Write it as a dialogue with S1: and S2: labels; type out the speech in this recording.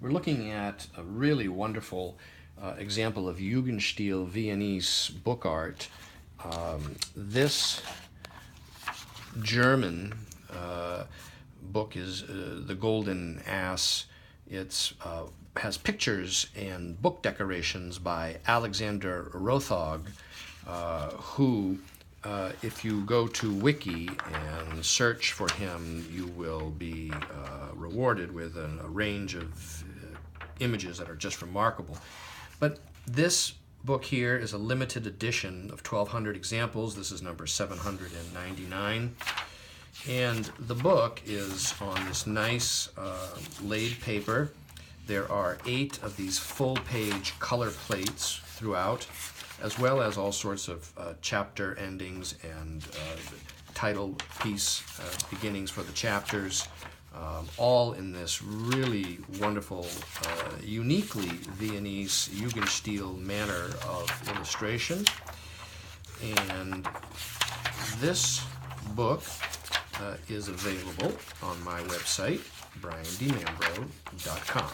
S1: We're looking at a really wonderful example of Jugendstil Viennese book art. This German book is The Golden Ass. It has pictures and book decorations by Alexander Rothaug, who, if you go to Wiki and search for him, you will be rewarded with a range of images that are just remarkable. But this book here is a limited edition of 1,200 examples. This is number 799. And the book is on this nice laid paper. There are 8 of these full-page color plates throughout, as well as all sorts of chapter endings and title piece beginnings for the chapters, all in this really wonderful, uniquely Viennese Jugendstil manner of illustration. And this book is available on my website, briandemambro.com.